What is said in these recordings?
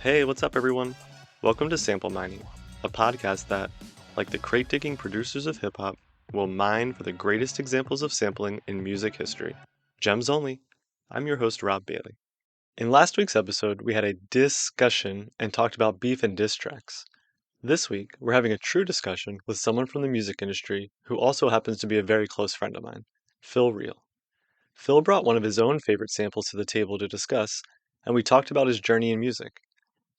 Hey, what's up, everyone? Welcome to Sample Mining, a podcast that, like the crate digging producers of hip hop, will mine for the greatest examples of sampling in music history. Gems only. I'm your host, Rob Bailey. In last week's episode, we had a discussion and talked about beef and diss tracks. This week, we're having a true discussion with someone from the music industry who also happens to be a very close friend of mine, Phil Riehl. Phil brought one of his own favorite samples to the table to discuss, and we talked about his journey in music.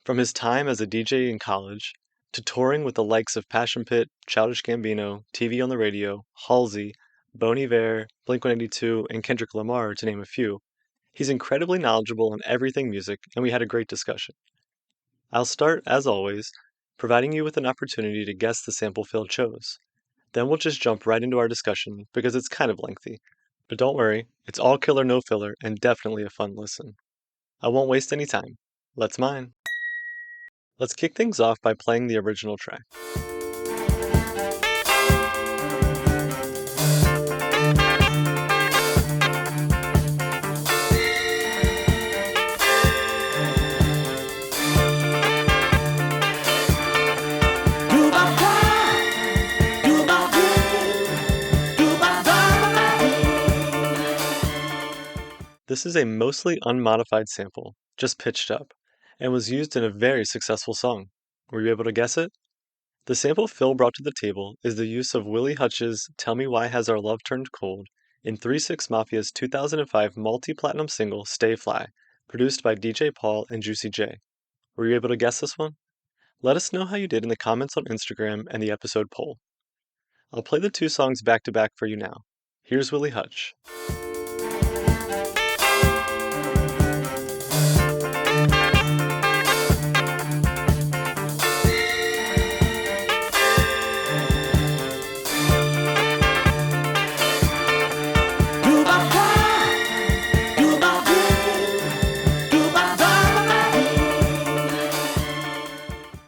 From his time as a DJ in college, to touring with the likes of Passion Pit, Childish Gambino, TV on the Radio, Halsey, Bon Iver, Blink-182, and Kendrick Lamar, to name a few, he's incredibly knowledgeable on everything music, and we had a great discussion. I'll start, as always, providing you with an opportunity to guess the sample Phil chose. Then we'll just jump right into our discussion because it's kind of lengthy. But don't worry, it's all killer no filler and definitely a fun listen. I won't waste any time. Let's mine. Let's kick things off by playing the original track. This is a mostly unmodified sample, just pitched up, and was used in a very successful song. Were you able to guess it? The sample Phil brought to the table is the use of Willie Hutch's Tell Me Why Has Our Love Turned Cold in 3 6 Mafia's 2005 multi-platinum single Stay Fly, produced by DJ Paul and Juicy J. Were you able to guess this one? Let us know how you did in the comments on Instagram and the episode poll. I'll play the two songs back to back for you now. Here's Willie Hutch.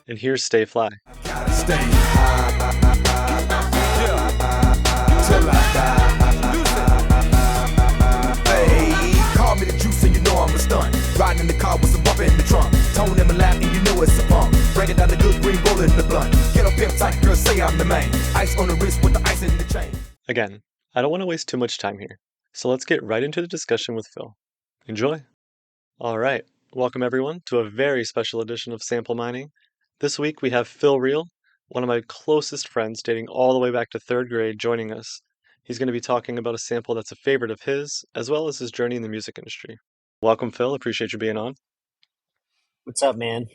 And here's Stay Fly. Stay high, till I die. Hey, call me the juice and you know I'm a stunt. Riding in the car with some bump in the trunk. Tone in my lap and you know it's a pump. Breaking down the good green bullet in the blunt. Get up pimp tight, girl, say I'm the main. Ice on the wrist with the ice in the chain. Again, I don't want to waste too much time here, so let's get right into the discussion with Phil. Enjoy! Alright, welcome everyone to a very special edition of Sample Mining. This week we have Phil Riehl, one of my closest friends dating all the way back to 3rd grade, joining us. He's going to be talking about a sample that's a favorite of his, as well as his journey in the music industry. Welcome, Phil. Appreciate you being on. What's up, man?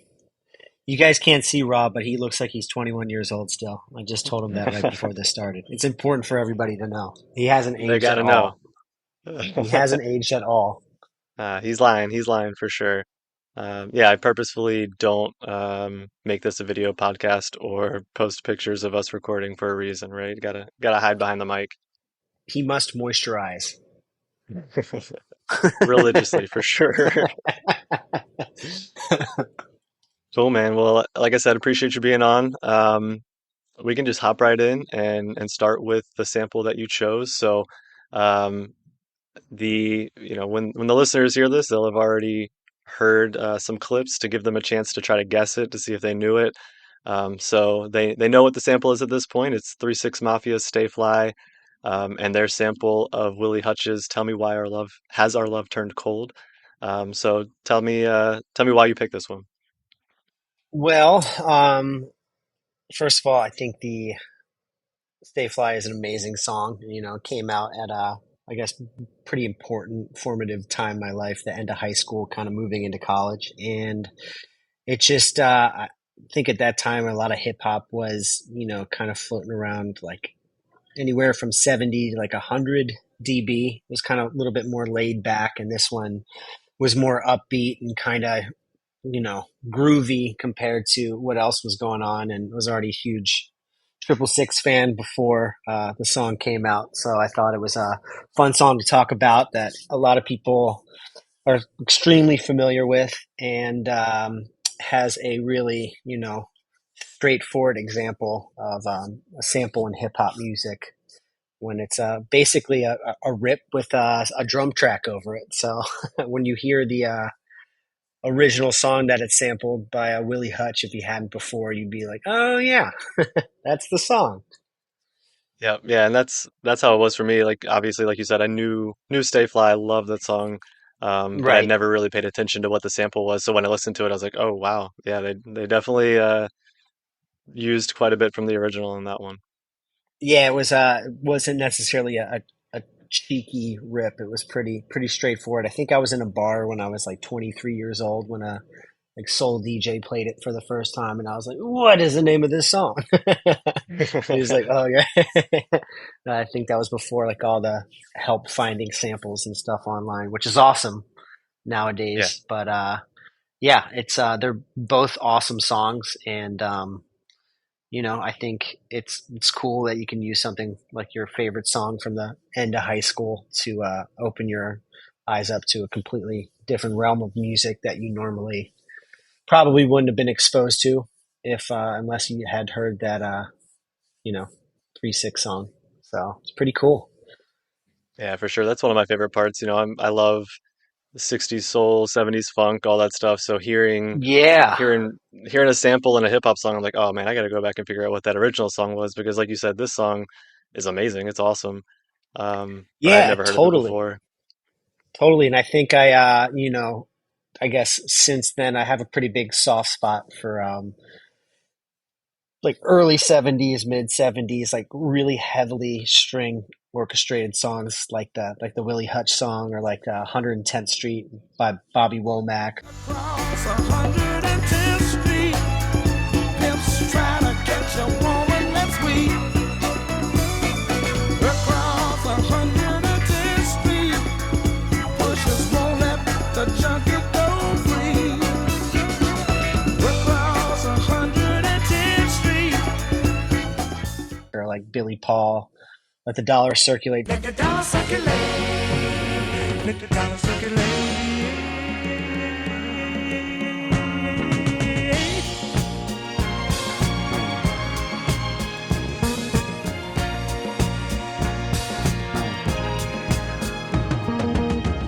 You guys can't see Rob, but he looks like he's 21 years old still. I just told him that right before this started. It's important for everybody to know. He hasn't aged They gotta at know. all. He hasn't aged at all. He's lying. He's lying for sure. Yeah, I purposefully don't make this a video podcast or post pictures of us recording for a reason, right? Gotta hide behind the mic. He must moisturize. Religiously, for sure. Cool, man. Well, like I said, appreciate you being on. We can just hop right in and start with the sample that you chose. So, when the listeners hear this, they'll have already heard some clips to give them a chance to try to guess it to see if they knew it. So they know what the sample is at this point. It's 3 6 Mafia's Stay Fly, and their sample of Willie Hutch's Tell Me Why Our Love Turned Cold. So tell me why you picked this one. Well, first of all, I think the Stay Fly is an amazing song. You know, it came out at I guess, pretty important formative time in my life, the end of high school, kind of moving into college. And it just, I think at that time, a lot of hip hop was, kind of floating around like anywhere from 70 to like 100 dB. It was kind of a little bit more laid back. And this one was more upbeat and kind of, groovy compared to what else was going on, and was already a huge 666 fan before the song came out. So I thought it was a fun song to talk about that a lot of people are extremely familiar with, and has a really, straightforward example of a sample in hip hop music when it's basically a rip with a drum track over it. So when you hear the original song that it's sampled by Willie Hutch. If you hadn't before, you'd be like, oh yeah, that's the song. Yeah, yeah, and that's how it was for me. Like obviously, like you said, I knew Stay Fly, I love that song, but I'd Right. never really paid attention to what the sample was. So when I listened to it, I was like, oh wow, yeah, they definitely used quite a bit from the original in that one. Yeah, it wasn't necessarily a cheeky rip. It was pretty straightforward. I think I was in a bar when I was like 23 years old when a like Soul DJ played it for the first time, and I was like, "What is the name of this song?" He was like, "Oh yeah." I think that was before like all the help finding samples and stuff online, which is awesome Yeah, nowadays. But yeah, it's they're both awesome songs, and I think it's cool that you can use something like your favorite song from the end of high school to open your eyes up to a completely different realm of music that you normally probably wouldn't have been exposed to if unless you had heard that you know 3-6 song. So it's pretty cool. yeah, for sure. That's one of my favorite parts. I love the 60s soul, 70s funk, all that stuff. So Yeah, hearing hearing a sample in a hip hop song, I'm like, oh man, I got to go back and figure out what that original song was because, like you said, this song is amazing. It's awesome. But I had yeah, never heard of it totally, before. totally. And I think I I guess since then I have a pretty big soft spot for like early 70s, mid 70s, like really heavily string orchestrated songs like the Willie Hutch song or like 110th Street by Bobby Womack. Across 110th Street, pimps trying to catch a woman that's weak. Across 110th Street, pushers won't let the junkie go free. Across 110th Street, Or like Billy Paul, Let the Dollar Circulate. let the dollar circulate, let the dollar circulate.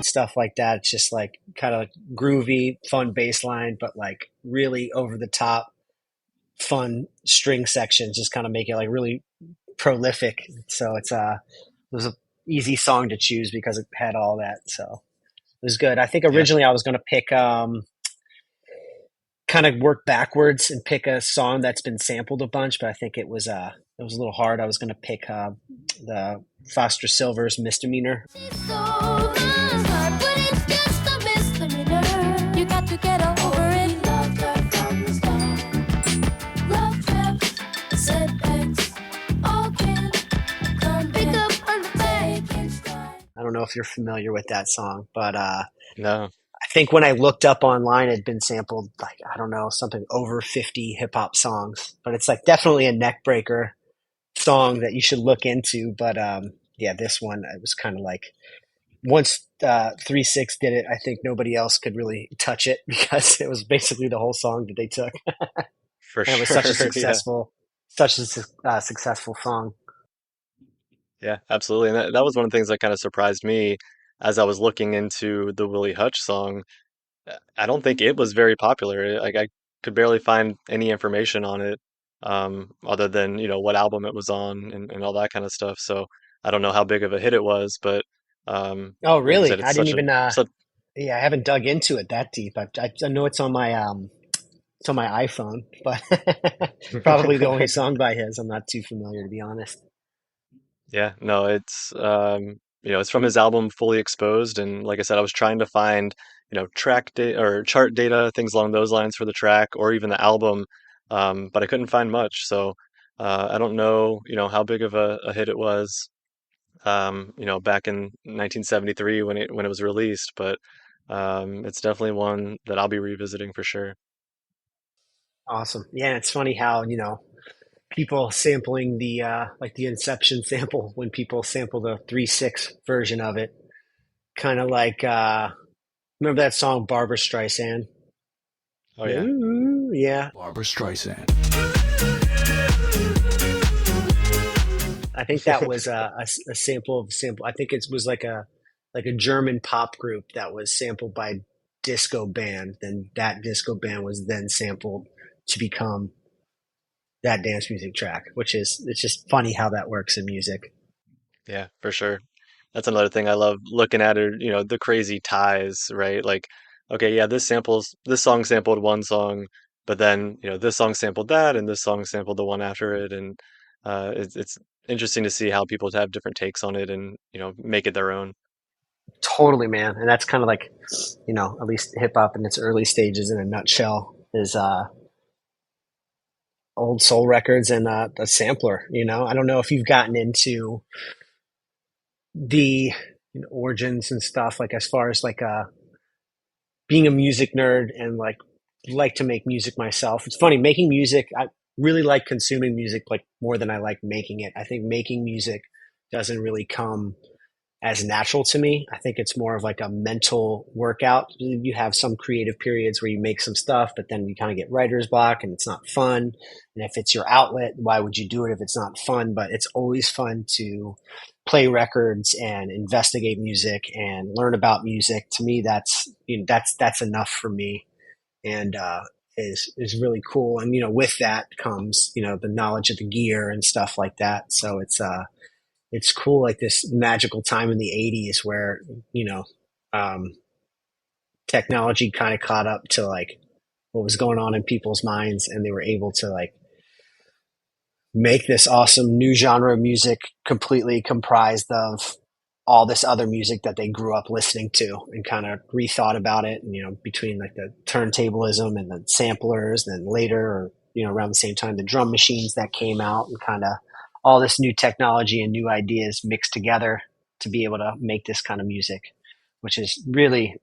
Stuff like that. It's just like kind of like groovy, fun bass line, but like really over the top, fun string sections just kind of make it like really prolific. So it was a easy song to choose because it had all that. So it was good. I think Yeah, originally I was going to pick kind of work backwards and pick a song that's been sampled a bunch, but I think it was a little hard. I was going to pick the Foster Silver's Misdemeanor. I don't know if you're familiar with that song, but no, I think when I looked up online, it had been sampled like I don't know something over 50 hip hop songs. But it's like definitely a neck breaker song that you should look into. But yeah, this one it was kind of like once 3-6 did it, I think nobody else could really touch it because it was basically the whole song that they took, for and it was such a sure. Yeah, successful song. yeah, absolutely. And that was one of the things that kind of surprised me as I was looking into the Willie Hutch song. I don't think it was very popular. Like I could barely find any information on it, other than, what album it was on and all that kind of stuff. So I don't know how big of a hit it was, but Oh, like you said, really? I didn't even. such Yeah, I haven't dug into it that deep. I know it's on my iPhone, but probably the only song by his. I'm not too familiar to be honest. Yeah, no, it's from his album Fully Exposed, and like I said, I was trying to find, track data or chart data, things along those lines for the track or even the album, but I couldn't find much. So I don't know, how big of a hit it was, back in 1973 when it was released, but it's definitely one that I'll be revisiting for sure. Awesome. Yeah, it's funny how people sampling the like the Inception sample when people sample the 3-6 version of it, kind of like remember that song Barbara Streisand? Oh yeah. Ooh, yeah. Barbara Streisand. I think that was a sample of sample. I think it was like a German pop group that was sampled by. disco band, then that disco band was then sampled to become that dance music track, which is it's just funny how that works in music. Yeah, for sure. That's another thing I love looking at are, the crazy ties, right? Like, okay, yeah, this song sampled one song, but then, this song sampled that and this song sampled the one after it. And it's interesting to see how people have different takes on it and, make it their own. Totally, man. And that's kind of like, at least hip hop in its early stages in a nutshell is old soul records and a sampler. I don't know if you've gotten into the origins and stuff, like as far as like being a music nerd and like to make music myself. It's funny making music. I really like consuming music like more than I like making it. I think making music doesn't really come as natural to me. I think it's more of like a mental workout. You have some creative periods where you make some stuff, but then you kind of get writer's block and it's not fun. And if it's your outlet, why would you do it if it's not fun? But it's always fun to play records and investigate music and learn about music. To me, that's enough for me, and is really cool. And with that comes the knowledge of the gear and stuff like that. So it's cool, like this magical time in the 80s where you know um, technology kind of caught up to like what was going on in people's minds, and they were able to like make this awesome new genre of music completely comprised of all this other music that they grew up listening to, and kind of rethought about it. And between like the turntablism and the samplers, then later, or around the same time, the drum machines that came out, and kind of all this new technology and new ideas mixed together to be able to make this kind of music, which is really,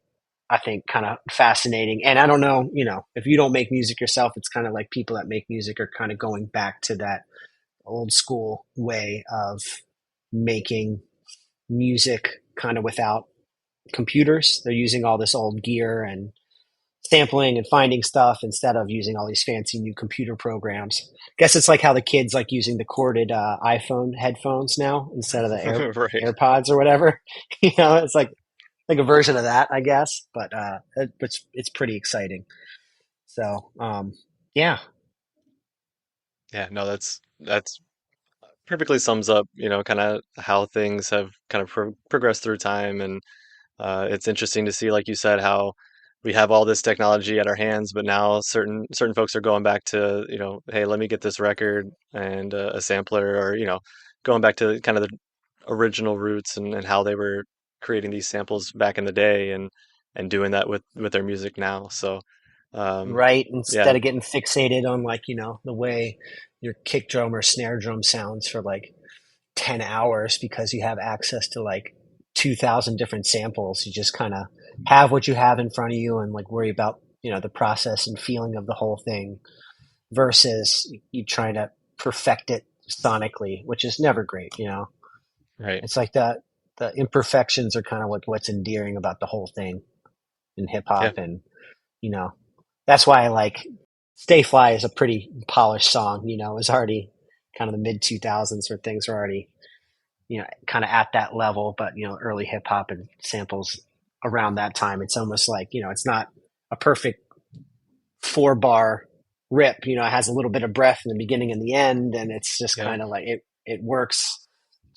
I think, kind of fascinating. And I don't know, if you don't make music yourself, it's kind of like people that make music are kind of going back to that old school way of making music kind of without computers. They're using all this old gear and sampling and finding stuff instead of using all these fancy new computer programs. I guess it's like how the kids like using the corded iPhone headphones now instead of the Right. AirPods or whatever. It's like a version of that, I guess. But it's pretty exciting. So yeah, Yeah, no, that's perfectly sums up, kind of how things have kind of progressed through time. And it's interesting to see, like you said, how we have all this technology at our hands, but now certain folks are going back to, hey, let me get this record and a sampler, or going back to kind of the original roots and how they were creating these samples back in the day, and doing that with their music now. So right. yeah, Instead of getting fixated on like the way your kick drum or snare drum sounds for like 10 hours because you have access to like 2,000 different samples. You just kind of have what you have in front of you and like worry about, the process and feeling of the whole thing versus you trying to perfect it sonically, which is never great. right. It's like the imperfections are kind of like what's endearing about the whole thing in hip Yeah. hop. And, you know, that's why I like Stay Fly is a pretty polished song. It was already kind of the mid 2000s where things were already kind of at that level. But early hip hop and samples around that time, it's almost like it's not a perfect 4 bar rip. It has a little bit of breath in the beginning and the end, and it's just Yeah, kind of like it works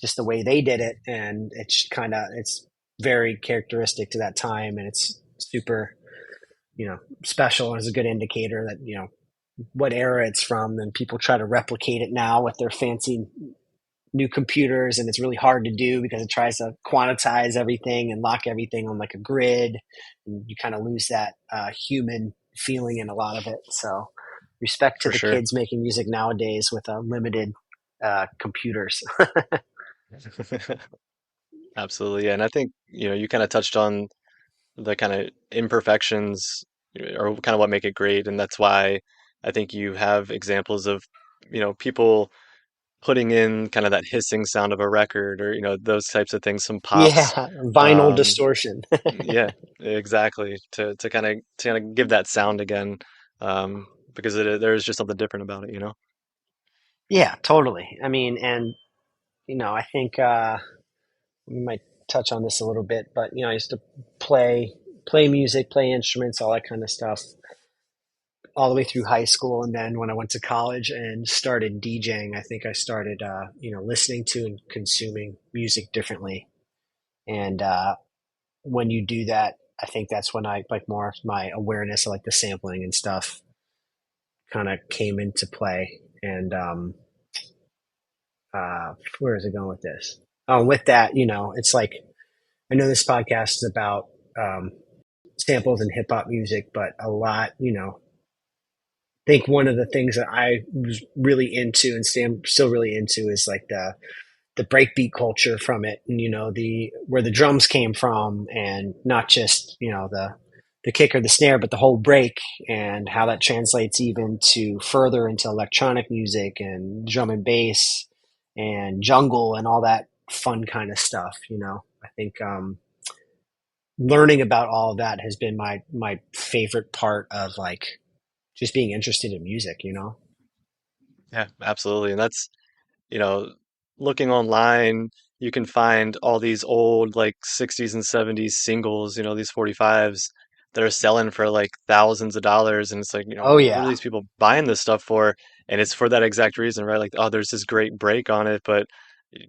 just the way they did it, and it's very characteristic to that time, and it's super special, and is a good indicator that what era it's from. And people try to replicate it now with their fancy new computers, and it's really hard to do because it tries to quantize everything and lock everything on like a grid, and you kind of lose that human feeling in a lot of it. So respect to for the sure. kids making music nowadays with limited computers. Absolutely. Yeah. And I think, you kind of touched on the kind of imperfections, or kind of what make it great. And that's why I think you have examples of, people putting in kind of that hissing sound of a record, or, those types of things, some pops. Yeah, vinyl Um, distortion. yeah, exactly. To kind of give that sound again. Because there's just something different about it. Yeah, totally. I mean, and I think we might touch on this a little bit, but I used to play play music, play instruments, all that kind of stuff, all the way through high school. And then when I went to college and started DJing, I think I started, listening to and consuming music differently. And when you do that, I think that's when I like more of my awareness of like the sampling and stuff kind of came into play. And where is it going with this? Oh, with that, it's like I know this podcast is about um, samples and hip hop music, but a lot, I think one of the things that I was really into and still really into is like the breakbeat culture from it, and the where the drums came from, and not just the kick or the snare, but the whole break, and how that translates even to further into electronic music and drum and bass and jungle and all that fun kind of stuff. I think learning about all of that has been my favorite part of like just being interested in music. Yeah, absolutely. And that's, you know, looking online, you can find all these old like 60s and 70s singles, these 45s that are selling for like thousands of dollars. And it's like, Oh what are yeah, these people buying this stuff for? And it's for that exact reason, right? Like, oh, there's this great break on it, but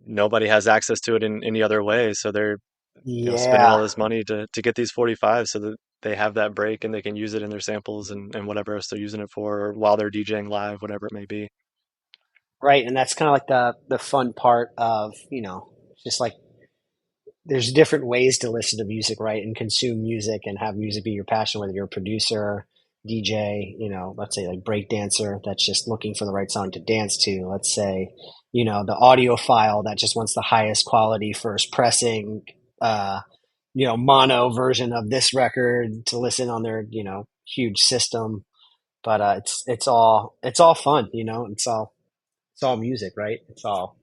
nobody has access to it in any other way. So they're, spending all yeah. this money to get these 45s so that they have that break and they can use it in their samples and whatever else they're using it for, or while they're DJing live, whatever it may be. Right, and that's kind of like the fun part of just like there's different ways to listen to music, right, and consume music and have music be your passion, whether you're a producer, DJ, let's say like break dancer that's just looking for the right song to dance to. Let's say, the audiophile that just wants the highest quality first pressing, mono version of this record to listen on their, huge system. But it's all fun, it's all music, right? It's all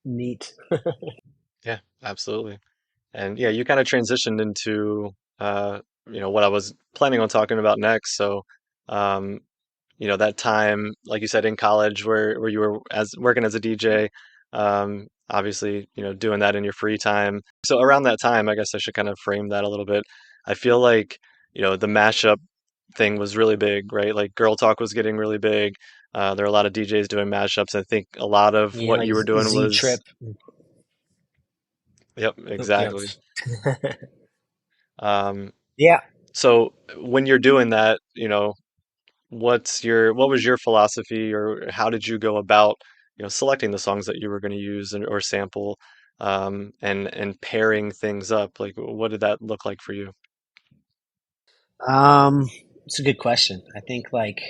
neat. Yeah, absolutely. And yeah, you kind of transitioned into what I was planning on talking about next. So, um, that time, like you said, in college where you were as working as a DJ, obviously, doing that in your free time. So around that time, I guess I should kind of frame that a little bit. I feel like, the mashup thing was really big, right? Like Girl Talk was getting really big. There are a lot of DJs doing mashups. I think a lot of Yeah, what like you were doing Z Trip. was, yep, Yep. exactly. Um, Yeah. so when you're doing that, what was your philosophy, or how did you go about, selecting the songs that you were going to use or sample, and pairing things up? Like, what did that look like for you? Um, it's a good question. I think like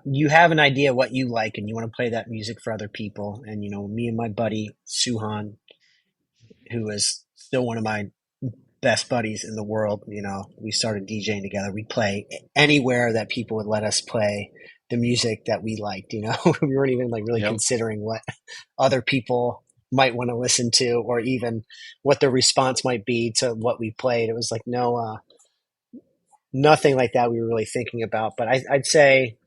you have an idea what you like and you want to play that music for other people. And me and my buddy Suhan, who is still one of my best buddies in the world, we started DJing together. We'd play anywhere that people would let us play the music that we liked. We weren't even like really Yep. considering what other people might want to listen to, or even what the response might be to what we played. It was like nothing like that we were really thinking about. But I'd say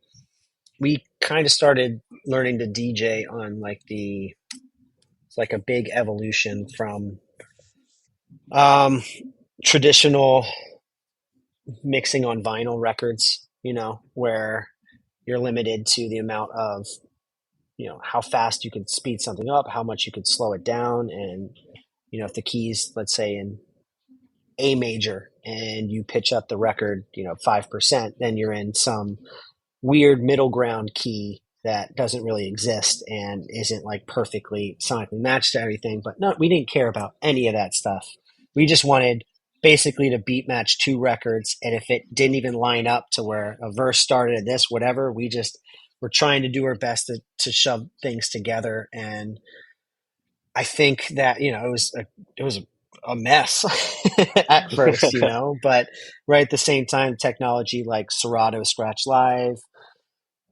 we kind of started learning to DJ on like it's like a big evolution from um, traditional mixing on vinyl records, where you're limited to the amount of, how fast you could speed something up, how much you could slow it down. And, if the keys, let's say in A major, and you pitch up the record, 5%, then you're in some weird middle ground key that doesn't really exist and isn't like perfectly sonically matched to everything. But no, we didn't care about any of that stuff. We just wanted basically to beat match two records. And if it didn't even line up to where a verse started at this, whatever, we just were trying to do our best to shove things together. And I think that, it was a mess at first, but right at the same time, technology like Serato Scratch Live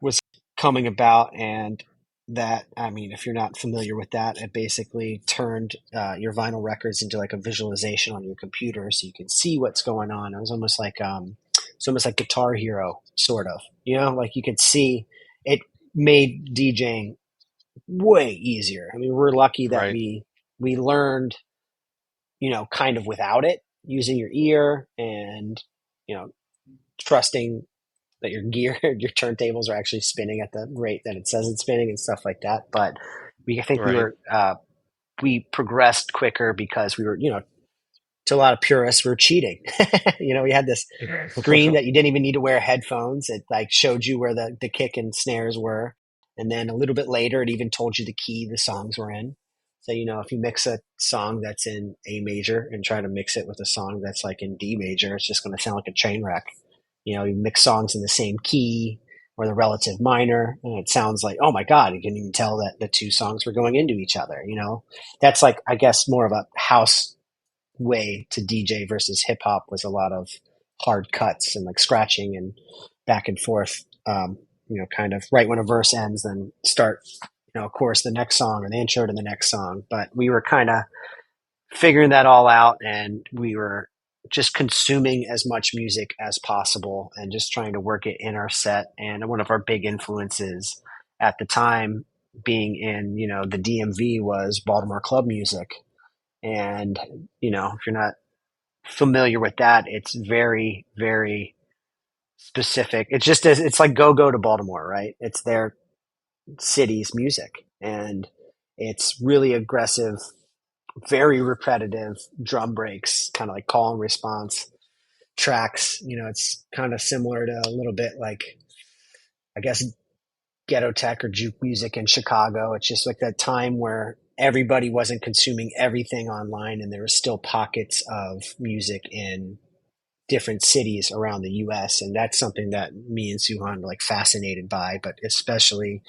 was coming about. And that, I mean, if you're not familiar with that, it basically turned your vinyl records into like a visualization on your computer so you can see what's going on. It was almost like Guitar Hero, sort of, like you could see. It made DJing way easier. I mean, we're lucky that Right. we learned, kind of without it, using your ear and, you know, trusting that your gear, your turntables are actually spinning at the rate that it says it's spinning and stuff like that. But I think Right. we progressed quicker because we were, to a lot of purists, we were cheating. We had this screen that you didn't even need to wear headphones. It like showed you where the kick and snares were. And then a little bit later, it even told you the key the songs were in. So, if you mix a song that's in A major and try to mix it with a song that's like in D major, it's just going to sound like a train wreck. You mix songs in the same key or the relative minor, and it sounds like, oh my God, you can even tell that the two songs were going into each other. That's like, I guess, more of a house way to DJ versus hip hop was a lot of hard cuts and like scratching and back and forth. Kind of right when a verse ends, then start, of course, the next song or the intro to the next song. But we were kind of figuring that all out, and we were just consuming as much music as possible and just trying to work it in our set. And one of our big influences at the time being in, the DMV was Baltimore club music. And, if you're not familiar with that, it's very, very specific. It's like go to Baltimore, right? It's their city's music. And it's really aggressive, very repetitive drum breaks, kind of like call and response tracks. It's kind of similar to a little bit like, I guess, ghetto tech or juke music in Chicago. It's just like that time where everybody wasn't consuming everything online, and there were still pockets of music in different cities around the US. And that's something that me and Suhan were like fascinated by, but especially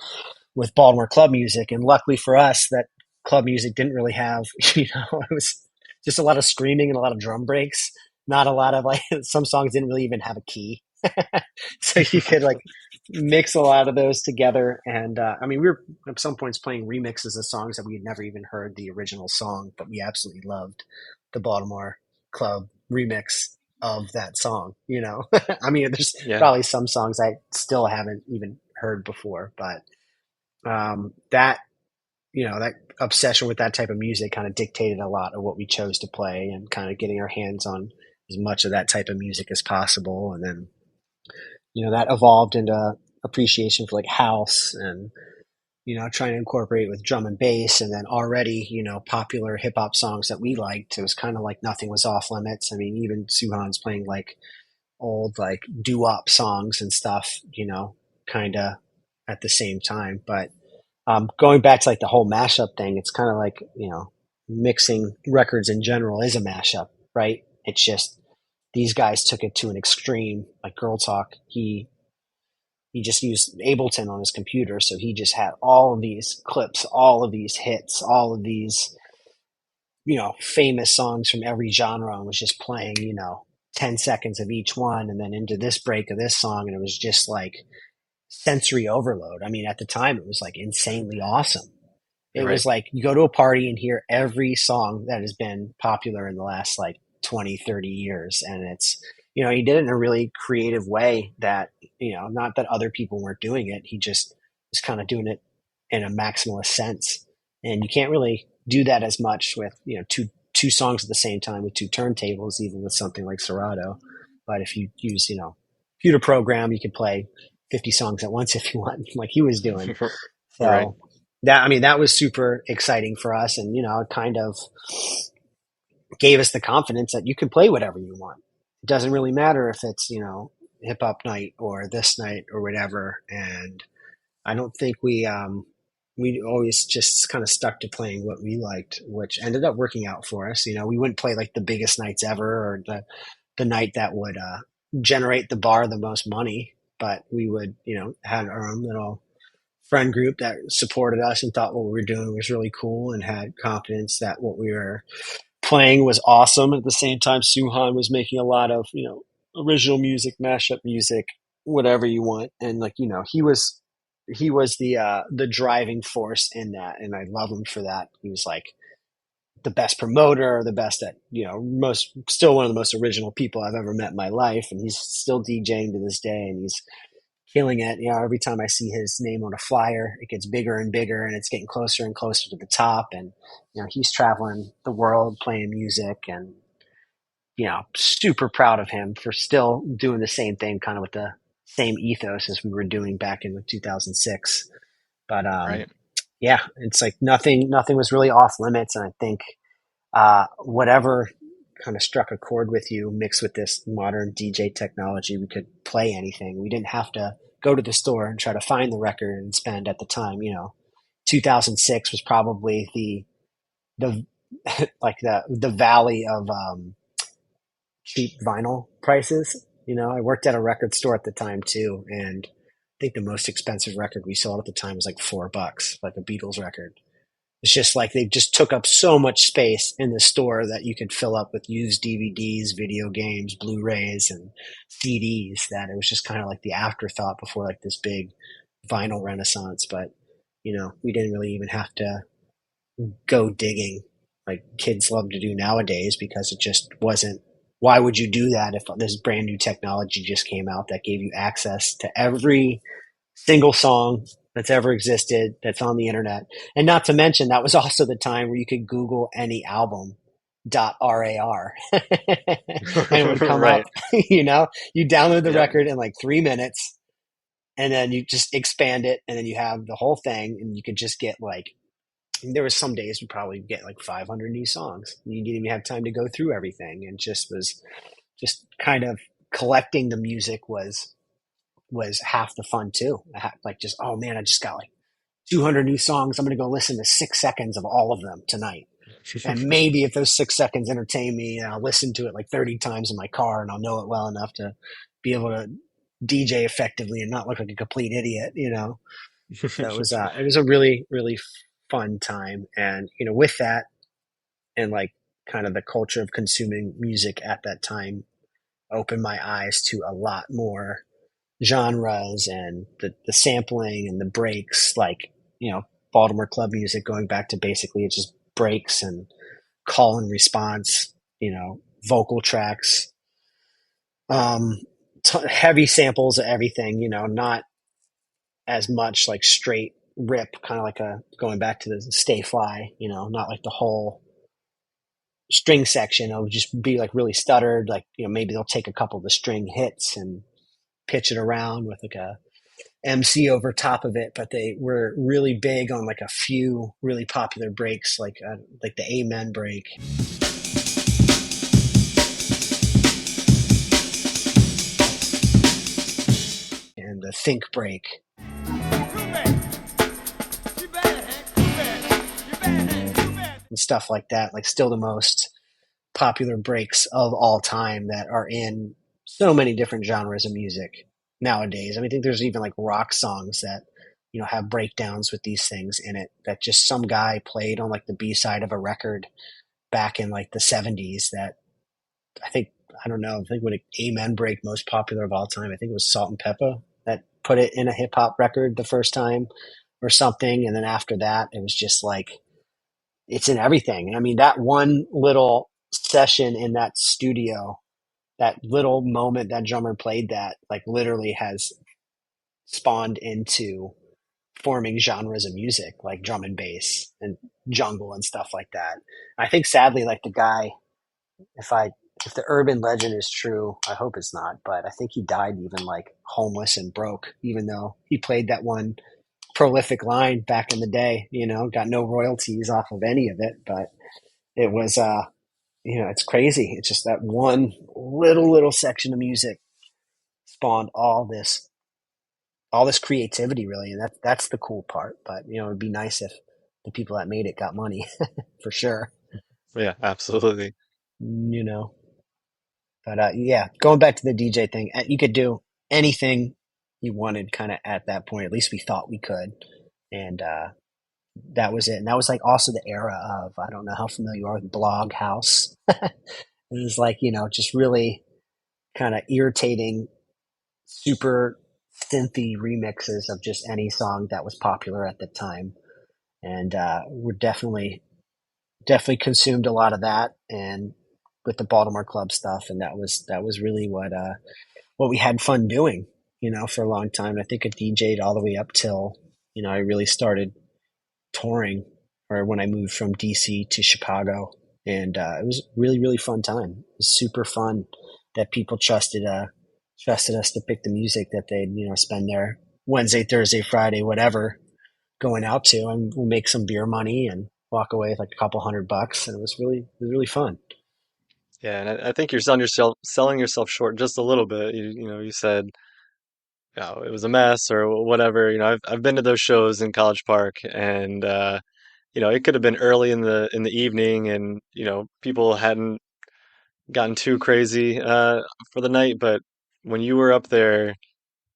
with Baltimore club music. And luckily for us, that club music didn't really have, it was just a lot of screaming and a lot of drum breaks. Not a lot of like, some songs didn't really even have a key. So you could like mix a lot of those together. And we were at some points playing remixes of songs that we had never even heard the original song, but we absolutely loved the Baltimore club remix of that song. There's Yeah. probably some songs I still haven't even heard before, but that that obsession with that type of music kind of dictated a lot of what we chose to play, and kind of getting our hands on as much of that type of music as possible. And then that evolved into appreciation for like house and trying to incorporate it with drum and bass. And then already popular hip hop songs that we liked, it was kind of like nothing was off limits. I mean, even Suhan's playing like old like doo-wop songs and stuff, kind of at the same time. But going back to like the whole mashup thing, it's kind of like, mixing records in general is a mashup, right? It's just these guys took it to an extreme. Like Girl Talk, he just used Ableton on his computer, so he just had all of these clips, all of these hits, all of these famous songs from every genre, and was just playing 10 seconds of each one, and then into this break of this song, and it was just like sensory overload. I mean, at the time, it was like insanely awesome. It Right. was like you go to a party and hear every song that has been popular in the last like 20, 30 years. And it's, he did it in a really creative way that, not that other people weren't doing it. He just was kind of doing it in a maximalist sense. And you can't really do that as much with, two songs at the same time with two turntables, even with something like Serato. But if you use, computer program, you could play 50 songs at once if you want, like he was doing. Right. So that was super exciting for us. And, it kind of gave us the confidence that you can play whatever you want. It doesn't really matter if it's, hip hop night or this night or whatever. And I don't think we always just kind of stuck to playing what we liked, which ended up working out for us. We wouldn't play like the biggest nights ever or the night that would generate the bar the most money, but we would, had our own little friend group that supported us and thought what we were doing was really cool and had confidence that what we were playing was awesome. At the same time, Suhan was making a lot of, original music, mashup music, whatever you want. And like, he was the driving force in that. And I love him for that. He was like the best promoter, the best at, still one of the most original people I've ever met in my life. And he's still DJing to this day. And he's killing it. You know, every time I see his name on a flyer, it gets bigger and bigger, and it's getting closer and closer to the top. And you know, he's traveling the world playing music, and you know, super proud of him for still doing the same thing, kind of with the same ethos as we were doing back in 2006. But Right. yeah, it's like nothing was really off limits, and I think whatever kind of struck a chord with you, mixed with this modern DJ technology, we could play anything. We didn't have to go to the store and try to find the record and spend at the time. You know, 2006 was probably the like the valley of cheap vinyl prices. You know, I worked at a record store at the time too, and I think the most expensive record we sold at the time was like $4, like a Beatles record. It's just like they just took up so much space in the store that you could fill up with used DVDs, video games, Blu-rays, and CDs that it was just kind of like the afterthought before like this big vinyl renaissance. But, you know, we didn't really even have to go digging like kids love to do nowadays because it just wasn't. Why would you do that if this brand new technology just came out that gave you access to every single song that's ever existed that's on the internet? And not to mention, that was also the time where you could Google any album .rar and it would come up. Right. You know, you download the Yep. record in like 3 minutes, and then you just expand it, and then you have the whole thing, and you could just get like, there was some days we probably get like 500 new songs. You didn't even have time to go through everything, and just kind of collecting the music was half the fun too. Like just, oh man, I just got like 200 new songs. I'm going to go listen to 6 seconds of all of them tonight. And maybe if those 6 seconds entertain me, I'll listen to it like 30 times in my car, and I'll know it well enough to be able to DJ effectively and not look like a complete idiot, you know? So it was a really, really fun time. And, you know, with that and like kind of the culture of consuming music at that time opened my eyes to a lot more genres and the sampling and the breaks, like, you know, Baltimore club music going back to basically it's just breaks and call and response, you know, vocal tracks, um, heavy samples of everything, you know, not as much like straight rip, kind of like a going back to the Stay Fly, you know, not like the whole string section. It'll just be like really stuttered, like, you know, maybe they'll take a couple of the string hits and pitch it around with like a MC over top of it, but they were really big on like a few really popular breaks, like the Amen break and the Think break and stuff like that. Like still the most popular breaks of all time that are in so many different genres of music nowadays. I mean, I think there's even like rock songs that, you know, have breakdowns with these things in it that just some guy played on like the B side of a record back in like the 70s that I think, I don't know, I think when Amen break most popular of all time, I think it was Salt and Pepper that put it in a hip hop record the first time or something. And then after that, it was just like, it's in everything. I mean, that one little session in that studio, that little moment that drummer played that, like literally has spawned into forming genres of music like drum and bass and jungle and stuff like that. I think sadly, like the guy, if I if the urban legend is true, I hope it's not, but I think he died even like homeless and broke, even though he played that one prolific line back in the day, you know, got no royalties off of any of it, but it was you know, it's crazy. It's just that one little section of music spawned all this creativity really, and that's the cool part. But you know, it'd be nice if the people that made it got money for sure. Yeah, absolutely. You know, but yeah, going back to the DJ thing, you could do anything you wanted kind of at that point. At least we thought we could, and that was it. And that was like also the era of, I don't know how familiar you are with Blog House. It was like, you know, just really kind of irritating, super synthy remixes of just any song that was popular at the time. And we're definitely consumed a lot of that, and with the Baltimore club stuff, and that was really what we had fun doing. for a long time. I think I DJ'd all the way up till, I really started touring, or when I moved from DC to Chicago. And it was really, really fun time. It was super fun that people trusted us to pick the music that they'd, spend their Wednesday, Thursday, Friday, whatever, going out to, and we'll make some beer money and walk away with like a couple $100. And it was really fun. Yeah, and I think you're selling yourself short just a little bit. You said, it was a mess or whatever. I've been to those shows in College Park, and it could have been early in the evening, and people hadn't gotten too crazy for the night, but when you were up there,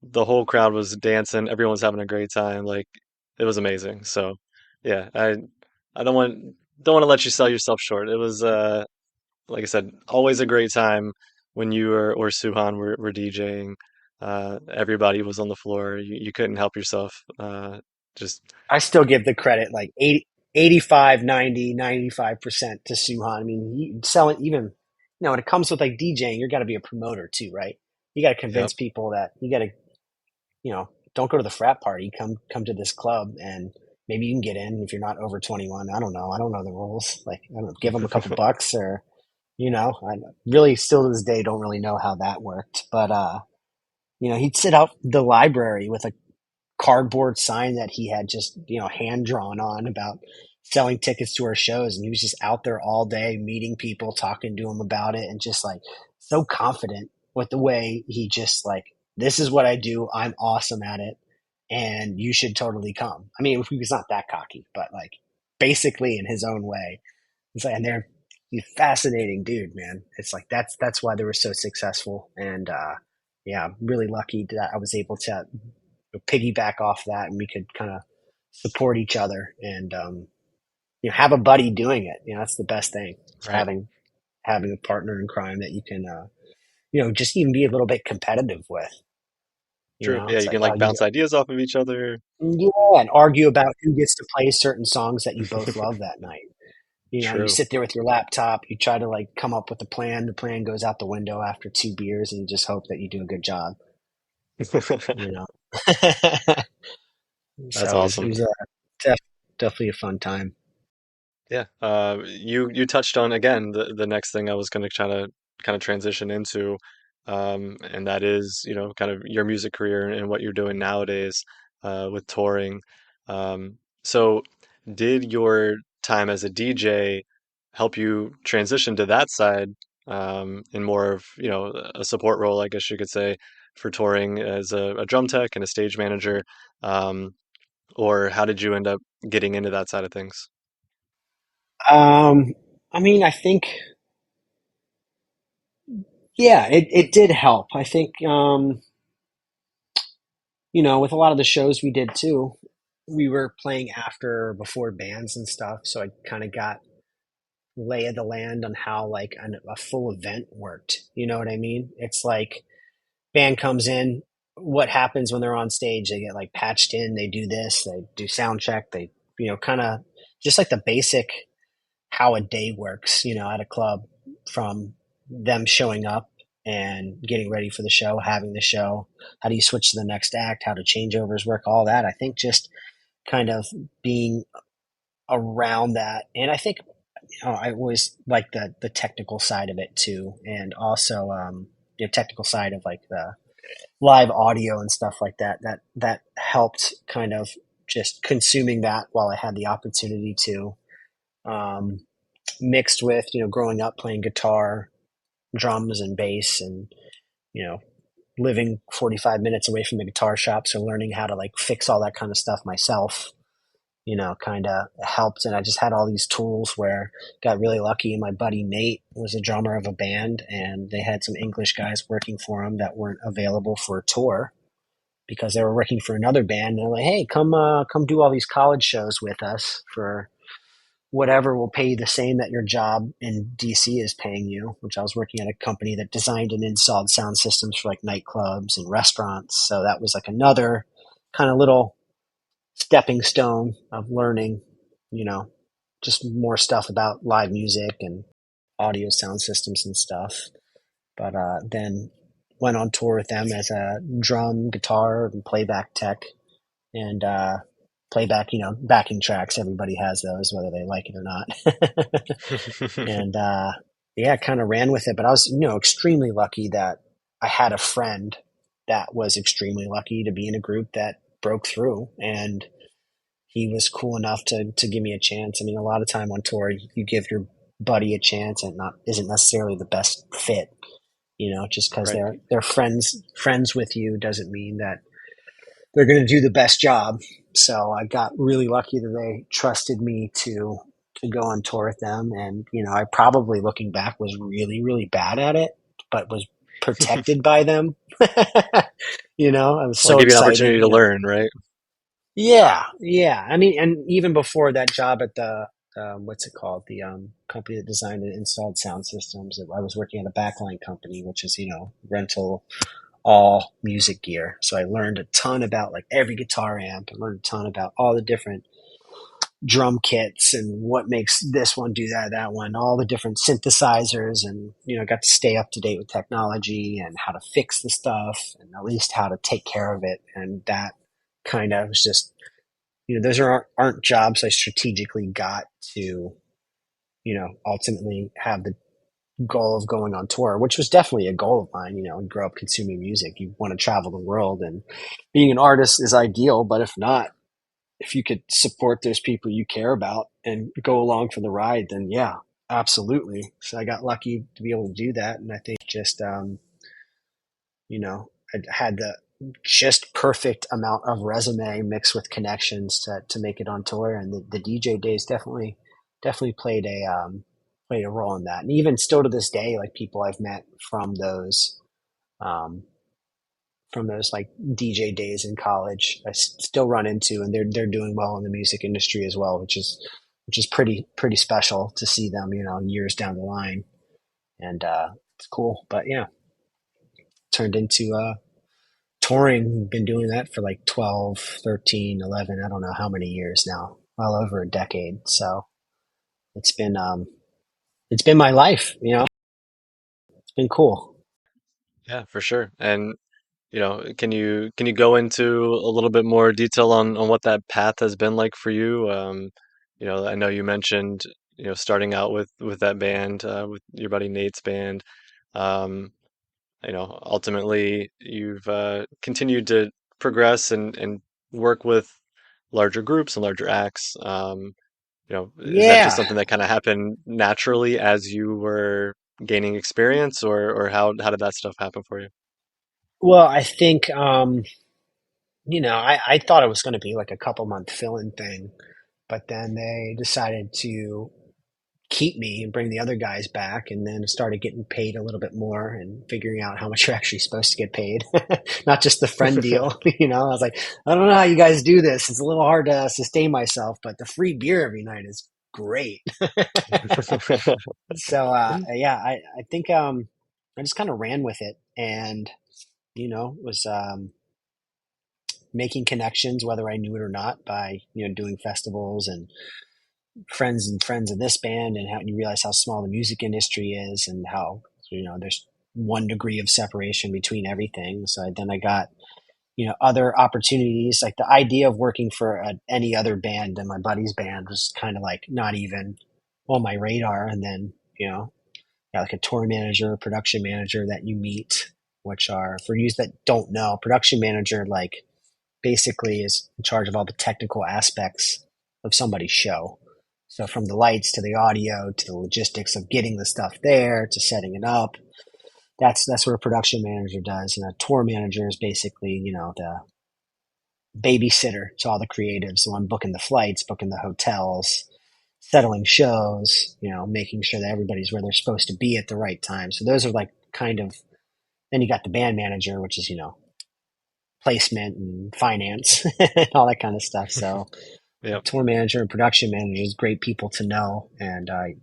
the whole crowd was dancing, everyone was having a great time. Like, it was amazing. So, yeah, I don't want to let you sell yourself short. It was like I said, always a great time when you or Suhan were DJing. Everybody was on the floor. You couldn't help yourself. Just I still give the credit like 80, 85, 90, 95% to Suhan. I mean, selling even, when it comes with like DJing, you got to be a promoter too, right? You got to yep. convince people that you got to, don't go to the frat party. Come to this club, and maybe you can get in if you're not over 21. I don't know. I don't know the rules. Like, I don't give them a couple bucks, or I really still to this day don't really know how that worked. But he'd sit out the library with a cardboard sign that he had just hand drawn on about selling tickets to our shows, and he was just out there all day meeting people, talking to them about it, and just like so confident with the way he just like, this is what I do, I'm awesome at it, and you should totally come. I mean, he was not that cocky, but like basically in his own way. It's like, and he's a fascinating dude, man. It's like that's why they were so successful. And yeah, I'm really lucky that I was able to piggyback off that, and we could kind of support each other, and have a buddy doing it. That's the best thing. Is Right. having a partner in crime that you can just even be a little bit competitive with. True. Yeah, It's you like, can oh, like bounce ideas off of each other. yeah, and argue about who gets to play certain songs that you both love that night. You True. sit there with your laptop, you try to like come up with a plan. The plan goes out the window after 2 beers, and you just hope that you do a good job. You know. That's So it awesome. was a def- definitely a fun time. Yeah. You touched on again the next thing I was going to try to kind of transition into, and that is, kind of your music career and what you're doing nowadays with touring. So did your time as a DJ help you transition to that side in more of, a support role, I guess you could say, for touring as a drum tech and a stage manager? Um, or how did you end up getting into that side of things? Um, I mean, I think, yeah, it did help. I think, with a lot of the shows we did too, we were playing after or before bands and stuff. So I kind of got lay of the land on how like a full event worked. You know what I mean? It's like band comes in, what happens when they're on stage? They get like patched in, they do this, they do sound check, they, kind of just like the basic how a day works, at a club, from them showing up and getting ready for the show, having the show, how do you switch to the next act, how do changeovers work, all that. I think just kind of being around that. And I think, I always like the technical side of it too. And also, the technical side of like the live audio and stuff like that, that helped kind of just consuming that while I had the opportunity to, um, mixed with, growing up playing guitar, drums, and bass, and, you know, living 45 minutes away from the guitar shop. So learning how to like fix all that kind of stuff myself, kind of helped. And I just had all these tools where got really lucky. My buddy Nate was a drummer of a band, and they had some English guys working for him that weren't available for a tour because they were working for another band. And they're like, hey, come do all these college shows with us for whatever, will pay you the same that your job in DC is paying you, which I was working at a company that designed and installed sound systems for like nightclubs and restaurants. So that was like another kind of little stepping stone of learning, you know, just more stuff about live music and audio sound systems and stuff. But then went on tour with them as a drum, guitar, and playback tech, and playback, backing tracks. Everybody has those, whether they like it or not. And yeah, kind of ran with it. But I was, extremely lucky that I had a friend that was extremely lucky to be in a group that broke through, and he was cool enough to give me a chance. I mean, a lot of time on tour, you give your buddy a chance, and not isn't necessarily the best fit. Just because Right. they're friends with you doesn't mean that they're going to do the best job. So I got really lucky that they trusted me to go on tour with them. And, I probably looking back was really, really bad at it, but was protected by them. I was Well, so give you an excited, opportunity to learn, right? Yeah, yeah. I mean, and even before that job at the, what's it called? The company that designed and installed sound systems. I was working at a backline company, which is, rental all music gear. So I learned a ton about like every guitar amp. I learned a ton about all the different drum kits and what makes this one do that one, all the different synthesizers, and got to stay up to date with technology and how to fix the stuff and at least how to take care of it. And that kind of was just those aren't jobs I strategically got to ultimately have the goal of going on tour, which was definitely a goal of mine. And grow up consuming music, you want to travel the world, and being an artist is ideal. But if not, if you could support those people you care about and go along for the ride, then yeah, absolutely. So I got lucky to be able to do that, and I think just I had the just perfect amount of resume mixed with connections to make it on tour, and the DJ days definitely played a role in that. And even still to this day, like people I've met um, from those like DJ days in college, I still run into, and they're doing well in the music industry as well, which is pretty special to see them, years down the line, and it's cool. But yeah, turned into touring. Been doing that for like 12, 13, 11, I don't know how many years now, well over a decade. So it's been it's been my life, it's been cool. Yeah, for sure. And can you go into a little bit more detail on what that path has been like for you? I know you mentioned, starting out with that band, with your buddy Nate's band. Um, ultimately you've continued to progress and work with larger groups and larger acts. Is that just Yeah. something that kind of happened naturally as you were gaining experience, or how did that stuff happen for you? Well, I think, I thought it was going to be like a couple month fill-in thing, but then they decided to keep me and bring the other guys back, and then started getting paid a little bit more and figuring out how much you're actually supposed to get paid, not just the friend deal. I was like, I don't know how you guys do this. It's a little hard to sustain myself, but the free beer every night is great. So yeah, I think I just kind of ran with it, and was making connections whether I knew it or not by doing festivals and friends of this band, and how you realize how small the music industry is, and how there's 1 degree of separation between everything. So then I got other opportunities. Like the idea of working for any other band than my buddy's band was kind of like not even on my radar. And then yeah, like a tour manager, production manager that you meet, which are, for you that don't know, production manager like basically is in charge of all the technical aspects of somebody's show. So from the lights to the audio to the logistics of getting the stuff there to setting it up, that's what a production manager does. And a tour manager is basically, the babysitter to all the creatives, the one booking the flights, booking the hotels, settling shows, making sure that everybody's where they're supposed to be at the right time. So those are like kind of, then you got the band manager, which is, placement and finance and all that kind of stuff. So Yep. tour manager and production manager is great people to know. And I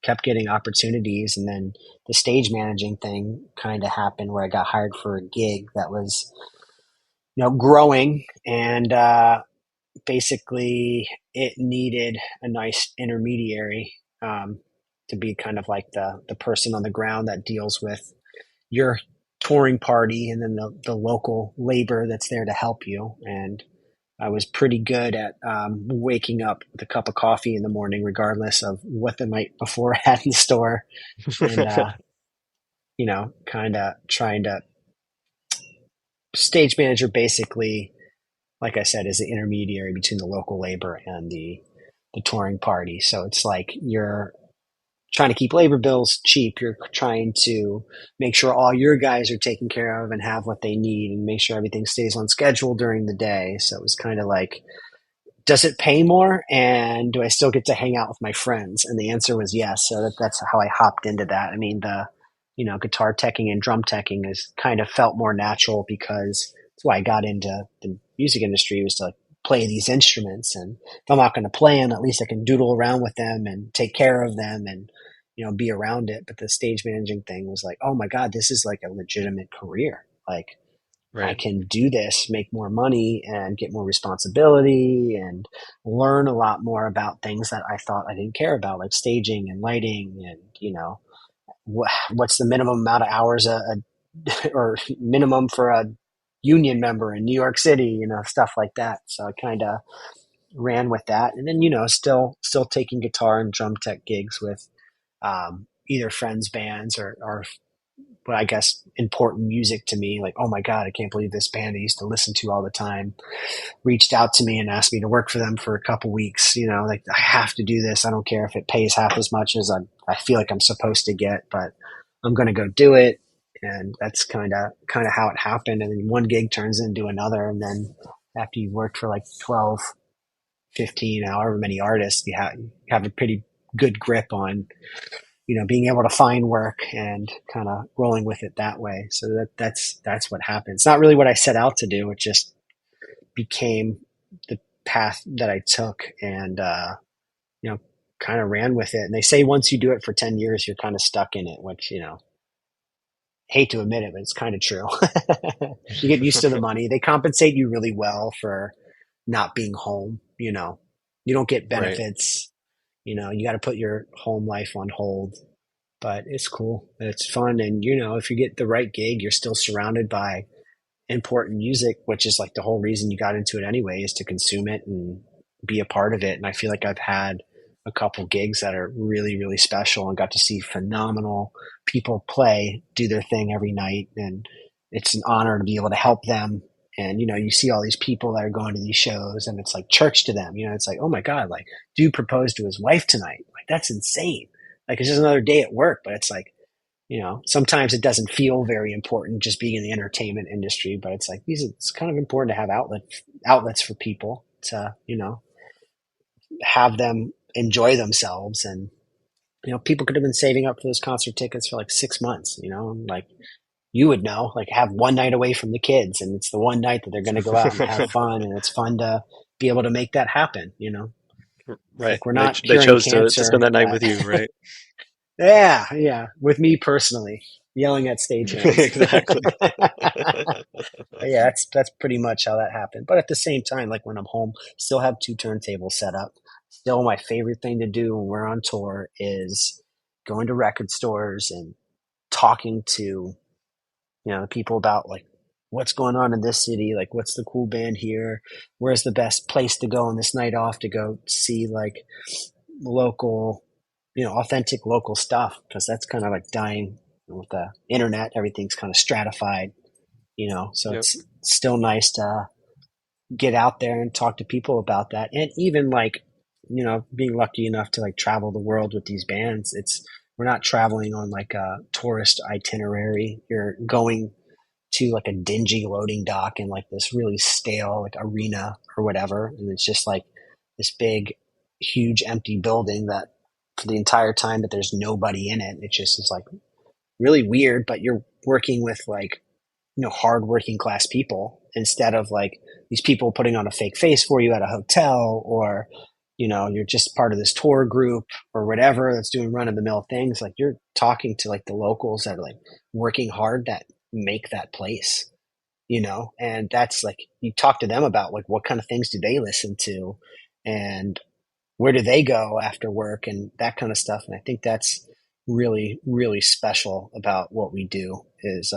kept getting opportunities. And then the stage managing thing kind of happened where I got hired for a gig that was, growing. And basically it needed a nice intermediary to be kind of like the person on the ground that deals with your touring party and then the local labor that's there to help you. And I was pretty good at waking up with a cup of coffee in the morning, regardless of what the night before had in store, and kind of trying to stage manager basically, like I said, is the intermediary between the local labor and the touring party. So it's like you're trying to keep labor bills cheap. You're trying to make sure all your guys are taken care of and have what they need, and make sure everything stays on schedule during the day. So it was kind of like, does it pay more, and do I still get to hang out with my friends? And the answer was yes. So that's how I hopped into that. I mean, the guitar teching and drum teching is kind of felt more natural, because that's why I got into the music industry, was to like play these instruments. And if I'm not going to play them, at least I can doodle around with them and take care of them and be around it. But the stage managing thing was like, oh my god, this is like a legitimate career. Like, I Right. can do this, make more money, and get more responsibility, and learn a lot more about things that I thought I didn't care about, like staging and lighting, and what's the minimum amount of hours or minimum for a union member in New York City, stuff like that. So I kind of ran with that, and then still taking guitar and drum tech gigs with either friends' bands or but I guess important music to me. Like, oh my God, I can't believe this band I used to listen to all the time reached out to me and asked me to work for them for a couple weeks. Like, I have to do this. I don't care if it pays half as much as I feel like I'm supposed to get, but I'm going to go do it. And that's kind of how it happened. And then one gig turns into another. And then after you've worked for like 12, 15, however many artists, you have a pretty good grip on being able to find work and kind of rolling with it that way. So that's what happened. It's not really what I set out to do. It just became the path that I took, and you know, kind of ran with it. And they say once you do it for 10 years, you're kind of stuck in it, which hate to admit it, but it's kind of true. You get used to the money. They compensate you really well for not being home. You don't get Right. benefits. You got to put your home life on hold, but it's cool. It's fun. And, if you get the right gig, you're still surrounded by important music, which is like the whole reason you got into it anyway, is to consume it and be a part of it. And I feel like I've had a couple gigs that are really, really special, and got to see phenomenal people do their thing every night. And it's an honor to be able to help them. And, you see all these people that are going to these shows, and it's like church to them. It's like, oh my God, like, dude proposed to his wife tonight. Like, that's insane. Like, it's just another day at work, but it's like, sometimes it doesn't feel very important just being in the entertainment industry, but it's like, it's kind of important to have outlets for people to, have them enjoy themselves. And, people could have been saving up for those concert tickets for like 6 months, like, you would know, like, have one night away from the kids, and it's the one night that they're going to go out and have fun. And it's fun to be able to make that happen. It's Right. like, we're They not ch- they curing chose to spend cancer. that night with you, right? Yeah, yeah. With me personally, yelling at stagehands. Exactly. Yeah, that's pretty much how that happened. But at the same time, like, when I'm home, still have two turntables set up. Still, my favorite thing to do when we're on tour is going to record stores and talking to the people about, like, what's going on in this city, like, what's the cool band here, where's the best place to go on this night off to go see, like, local, authentic local stuff, because that's kind of like dying with the internet. Everything's kind of stratified, so Yep. it's still nice to get out there and talk to people about that. And even, like, being lucky enough to like travel the world with these bands, we're not traveling on like a tourist itinerary. You're going to like a dingy loading dock in like this really stale like arena or whatever, and it's just like this big huge empty building that for the entire time that there's nobody in it, it just is like really weird. But you're working with like hard working class people, instead of like these people putting on a fake face for you at a hotel, or you're just part of this tour group or whatever that's doing run of the mill things. Like, you're talking to like the locals that are like working hard, that make that place, and that's like, you talk to them about like what kind of things do they listen to, and where do they go after work, and that kind of stuff. And I think that's really, really special about what we do, is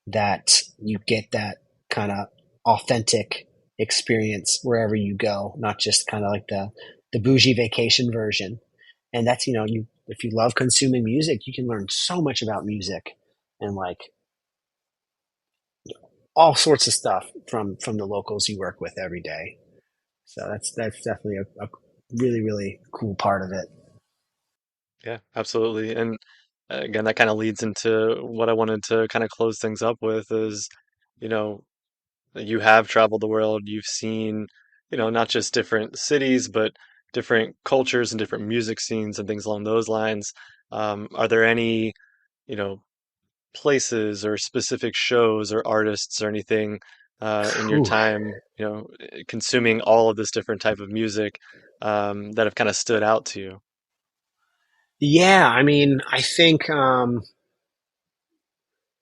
that you get that kind of authentic experience wherever you go, not just kind of like the bougie vacation version. And that's, you if you love consuming music, you can learn so much about music and like all sorts of stuff from the locals you work with every day. So that's definitely a really really cool part of it. Yeah, absolutely. And again, that kind of leads into what I wanted to kind of close things up with is, you know, you have traveled the world, you've seen, not just different cities, but different cultures and different music scenes and things along those lines. Are there any, you know, places or specific shows or artists or anything in your Whew. time, consuming all of this different type of music that have kind of stood out to you? Yeah, I mean, I think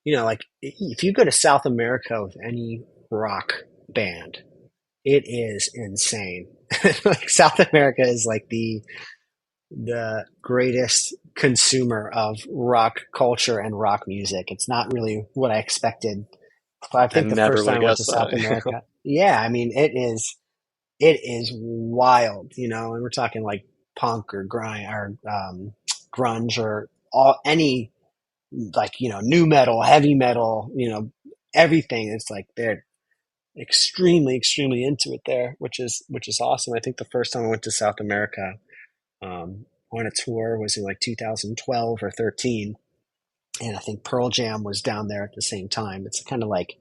like if you go to South America with any rock band, it is insane. Like South America is like the greatest consumer of rock culture and rock music. It's not really what I expected. I I think the never first would time have I went to guessed South that. America, yeah, I mean it is wild, and we're talking like punk or grind or grunge or all any like new metal, heavy metal, everything. It's like they're extremely extremely into it there, which is awesome. I think the first time I went to South America on a tour was in like 2012 or 13, and I think Pearl Jam was down there at the same time. It's kind of like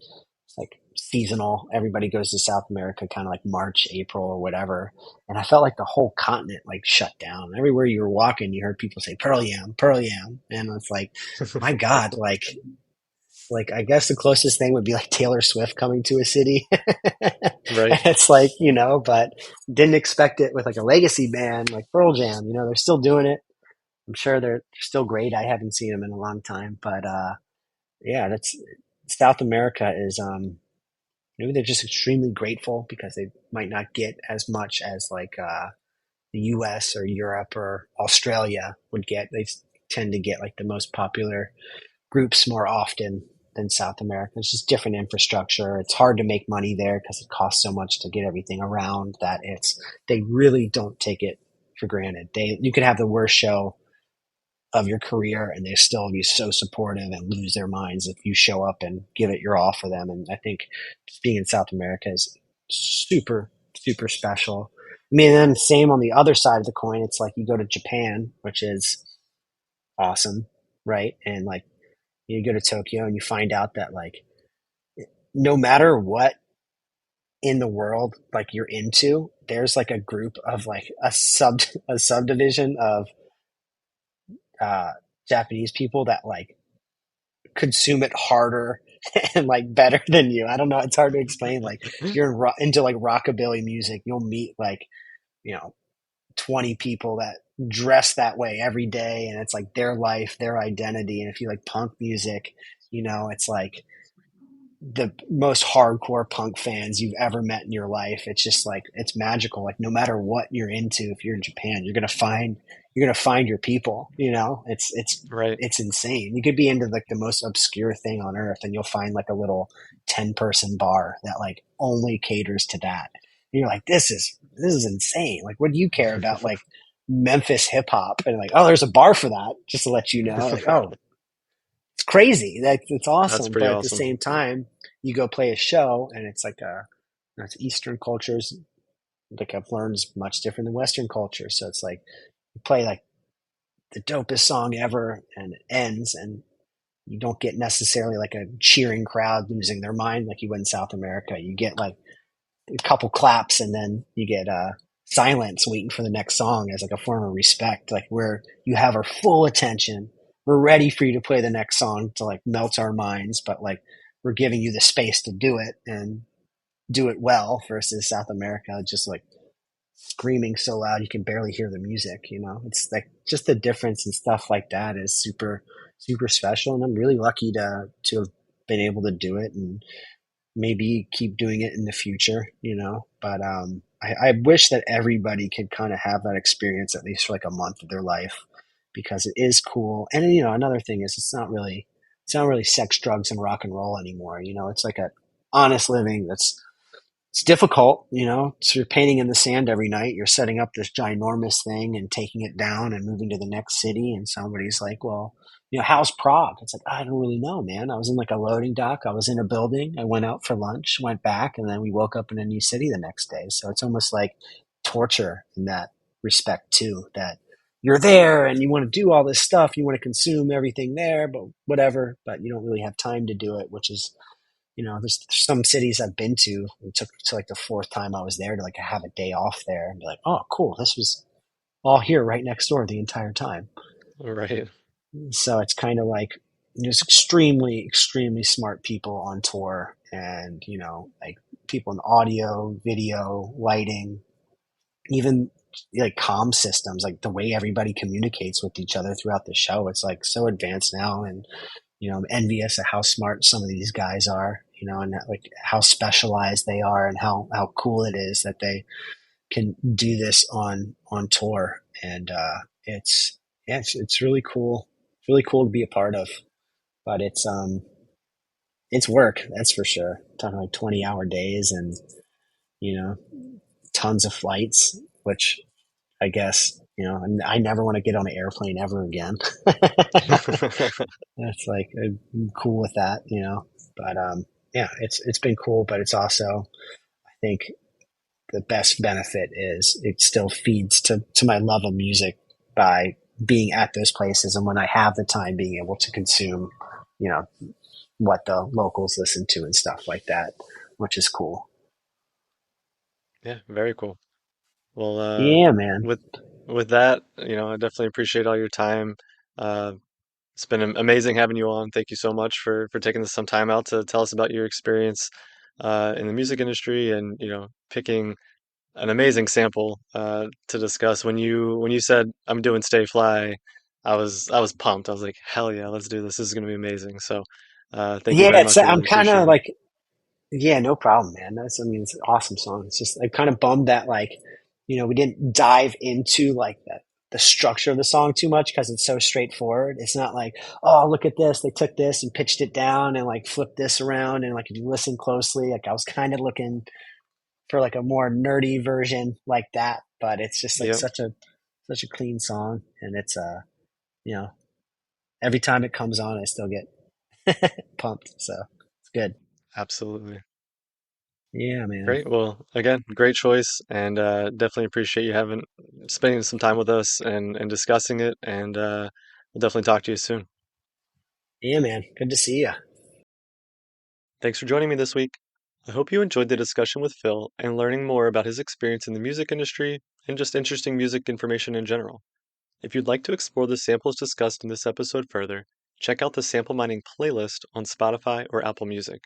it's like seasonal. Everybody goes to South America, kind of like March, April, or whatever. And I felt like the whole continent like shut down. Everywhere you were walking, you heard people say Pearl Jam, Pearl Jam, and it's like, my God, like I guess the closest thing would be like Taylor Swift coming to a city. And Right. it's like, but didn't expect it with like a legacy band like Pearl Jam. They're still doing it. I'm sure they're still great. I haven't seen them in a long time, but yeah, that's South America is maybe they're just extremely grateful because they might not get as much as like the US or Europe or Australia would get. They tend to get like the most popular groups more often than South America. It's just different infrastructure. It's hard to make money there because it costs so much to get everything around that they really don't take it for granted. You could have the worst show of your career and they still be so supportive and lose their minds if you show up and give it your all for them. And I think just being in South America is super super special. I mean, and then same on the other side of the coin. It's like you go to Japan, which is awesome, right? And like you go to Tokyo and you find out that like no matter what in the world like you're into, there's like a group of like a subdivision of uh, Japanese people that like consume it harder and like better than you. I don't know. It's hard to explain. Like if you're into like rockabilly music, you'll meet like you know 20 people that dress that way every day, and it's like their life, their identity. And if you like punk music, it's like the most hardcore punk fans you've ever met in your life. It's just like it's magical. Like no matter what you're into, if you're in Japan, you're gonna find your people. It's Right. it's insane. You could be into like the most obscure thing on earth, and you'll find like a little 10-person bar that like only caters to that. And you're like, this is insane. Like, what do you care about? Like Memphis hip hop, and like, oh, there's a bar for that. Just to let you know, like, oh, it's crazy. It's That's awesome. pretty But at the awesome. same time, you go play a show and it's like it's Eastern cultures. Like I've learned is much different than Western culture. So it's like you play like the dopest song ever and it ends and you don't get necessarily like a cheering crowd losing their mind like you would in South America. You get like a couple claps and then you get silence waiting for the next song as like a form of respect, like where you have our full attention. We're ready for you to play the next song to like melt our minds, but like we're giving you the space to do it and do it well versus South America just like screaming so loud you can barely hear the music. It's like just the difference and stuff like that is super super special, and I'm really lucky to have been able to do it and maybe keep doing it in the future, But I wish that everybody could kind of have that experience at least for like a month of their life because it is cool. And another thing is it's not really. it's not really sex, drugs, and rock and roll anymore. It's like a honest living it's difficult, So you're painting in the sand every night. You're setting up this ginormous thing and taking it down and moving to the next city. And somebody's like, well, how's Prague? It's like, I don't really know, man. I was in like a loading dock. I was in a building. I went out for lunch, went back, and then we woke up in a new city the next day. So it's almost like torture in that respect too, that you're there and you want to do all this stuff. You want to consume everything there, but whatever, but you don't really have time to do it, which is there's some cities I've been to. It took to like the fourth time I was there to like have a day off there and be like, oh, cool. This was all here right next door the entire time. Right. So it's kind of like there's extremely, extremely smart people on tour and, like people in audio, video, lighting, even like comm systems, like the way everybody communicates with each other throughout the show. It's like so advanced now. And I'm envious of how smart some of these guys are, and that, like how specialized they are and how cool it is that they can do this on tour. And yeah, it's really cool. It's really cool to be a part of, but it's work, that's for sure. I'm talking like 20-hour days and, you know, tons of flights, which I guess, I never want to get on an airplane ever again. That's like I'm cool with that, But yeah, it's been cool, but it's also I think the best benefit is it still feeds to my love of music by being at those places and when I have the time being able to consume, you know, what the locals listen to and stuff like that, which is cool. Yeah, very cool. Well, Yeah, man. with with that, I definitely appreciate all your time. Uh, it's been amazing having you on. Thank you so much for taking some time out to tell us about your experience in the music industry and, picking an amazing sample to discuss. When you said I'm doing Stay Fly, I was pumped. I was like, hell yeah, let's do this. This is gonna be amazing. So, thank you Yeah, very it's much. I I'm really kind of appreciate it. like yeah, no problem, man. It's an awesome song. It's just I'm kind of bummed that like, we didn't dive into like the structure of the song too much because it's so straightforward. It's not like, oh, look at this. They took this and pitched it down and like flipped this around. And like, if you listen closely, like I was kind of looking for like a more nerdy version like that, but it's just like Yep, such a clean song. And it's, you know, every time it comes on, I still get pumped. So it's good. absolutely. Yeah, man. Great. Well, again, great choice, and definitely appreciate you having spending some time with us and discussing it. And we'll definitely talk to you soon. Yeah, man. Good to see you. Thanks for joining me this week. I hope you enjoyed the discussion with Phil and learning more about his experience in the music industry and just interesting music information in general. If you'd like to explore the samples discussed in this episode further, check out the sample mining playlist on Spotify or Apple Music.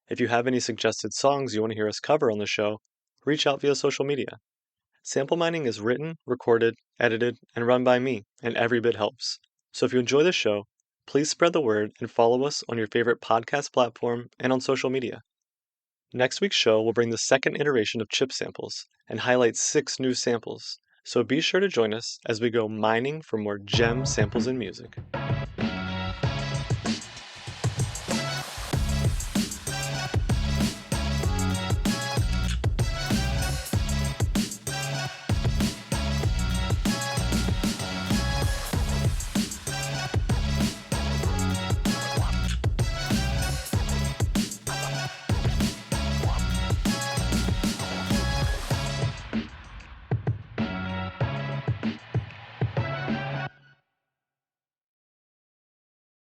If you have any suggested songs you want to hear us cover on the show, reach out via social media. Sample mining is written, recorded, edited, and run by me, and every bit helps. So if you enjoy the show, please spread the word and follow us on your favorite podcast platform and on social media. Next week's show will bring the second iteration of chip samples and highlight 6 new samples, so be sure to join us as we go mining for more gem samples in music.